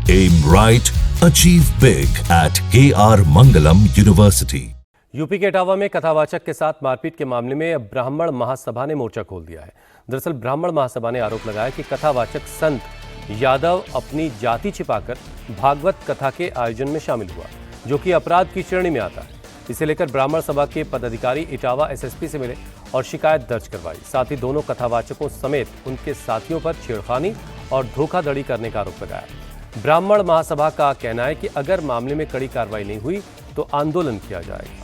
Aim right, achieve big at KR Mangalam University. UP के इटावा में कथावाचक के साथ मारपीट के मामले में ब्राह्मण महासभा ने मोर्चा खोल दिया है। दरअसल ब्राह्मण महासभा ने आरोप लगाया कि कथावाचक संत यादव अपनी जाति छिपाकर भागवत कथा के आयोजन में शामिल हुआ, जो कि अपराध की श्रेणी में आता है। इसे लेकर ब्राह्मण सभा के पदाधिकारी इटावा एसएसपी से मिले और शिकायत दर्ज करवाई। साथ ही दोनों कथावाचकों समेत उनके साथियों पर छेड़खानी और धोखाधड़ी करने का आरोप लगाया। ब्राह्मण महासभा का कहना है कि अगर मामले में कड़ी कार्रवाई नहीं हुई तो आंदोलन किया जाएगा।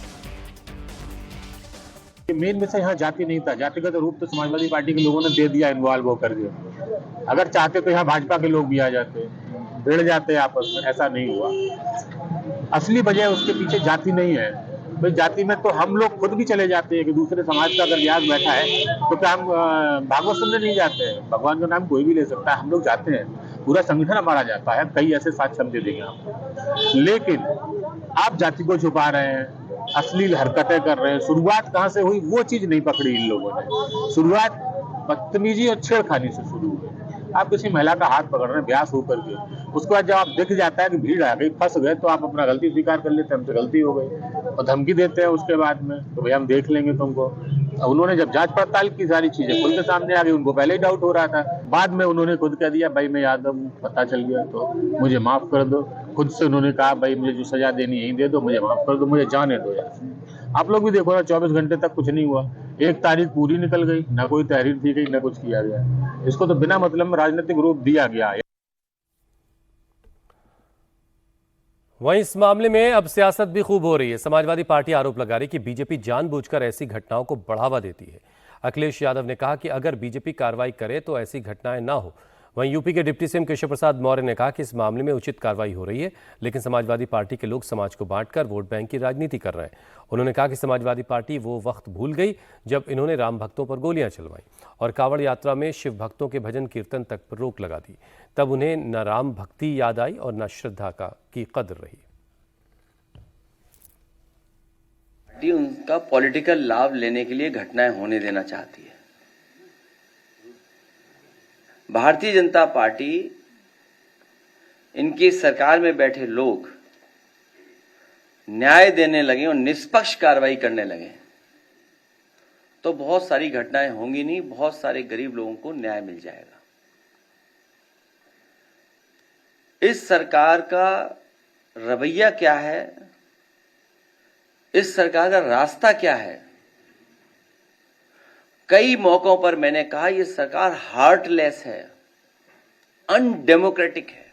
मेन विषय यहाँ जाति नहीं था, जातिगत रूप तो समाजवादी पार्टी के लोगों ने दे दिया, इन्वॉल्व होकर के। अगर चाहते तो यहाँ भाजपा के लोग भी आ जाते, भिड़ जाते आपस में, ऐसा नहीं हुआ। असली वजह उसके पीछे जाति नहीं है। भाई जाति में तो हम लोग खुद भी चले जाते हैं कि दूसरे समाज का अगर व्यास बैठा है तो क्या हम भागवत सुनने नहीं जाते हैं? भगवान का नाम कोई भी ले सकता है, हम लोग जाते हैं, पूरा संगठन हमारा जाता है। कई ऐसे साक्ष्य हम दे देंगे आपको। लेकिन आप जाति को छुपा रहे हैं, अश्लील हरकतें कर रहे हैं। शुरुआत कहाँ से हुई वो चीज नहीं पकड़ी इन लोगों ने। शुरुआत बदतमीजी और छेड़खानी से शुरू हुई। आप किसी महिला का हाथ पकड़ रहे हैं ब्यास होकर के, उसके बाद जब आप दिख जाता है कि भीड़ आ गई, फंस गए, तो आप अपना गलती स्वीकार कर लेते हैं, हमसे गलती हो गई, और धमकी देते हैं उसके बाद में तो भैया हम देख लेंगे तुमको। उन्होंने जब जांच पड़ताल की, सारी चीजें खुल के सामने आ गई। उनको पहले ही डाउट हो रहा था, बाद में उन्होंने खुद कह दिया भाई मैं यादव हूँ, पता चल गया तो मुझे माफ कर दो। खुद से उन्होंने कहा भाई मुझे जो सजा देनी यही दे दो, मुझे माफ कर दो, मुझे जाने दो यार। आप लोग भी देखो ना, 24 घंटे तक कुछ नहीं हुआ, 1 तारीख पूरी निकल गई, ना कोई तहरीर दी गई, ना कुछ किया गया। इसको तो बिना मतलब में राजनीतिक रूप दिया गया है। वहीं इस मामले में अब सियासत भी खूब हो रही है। समाजवादी पार्टी आरोप लगा रही है कि बीजेपी जानबूझकर ऐसी घटनाओं को बढ़ावा देती है। अखिलेश यादव ने कहा कि अगर बीजेपी कार्रवाई करे तो ऐसी घटनाएं ना हो। वहीं यूपी के डिप्टी सीएम केशव प्रसाद मौर्य ने कहा कि इस मामले में उचित कार्रवाई हो रही है, लेकिन समाजवादी पार्टी के लोग समाज को बांटकर वोट बैंक की राजनीति कर रहे हैं। उन्होंने कहा कि समाजवादी पार्टी वो वक्त भूल गई जब इन्होंने राम भक्तों पर गोलियां चलवाई और कांवड़ यात्रा में शिव भक्तों के भजन कीर्तन तक पर रोक लगा दी। तब उन्हें न राम भक्ति याद आई और न श्रद्धा की कदर रही। उनका पॉलिटिकल लाभ लेने के लिए घटनाएं होने देना चाहती है। भारतीय जनता पार्टी, इनकी सरकार में बैठे लोग न्याय देने लगे और निष्पक्ष कार्रवाई करने लगे तो बहुत सारी घटनाएं होंगी नहीं, बहुत सारे गरीब लोगों को न्याय मिल जाएगा। इस सरकार का रवैया क्या है, इस सरकार का रास्ता क्या है? कई मौकों पर मैंने कहा यह सरकार हार्टलेस है, अनडेमोक्रेटिक है।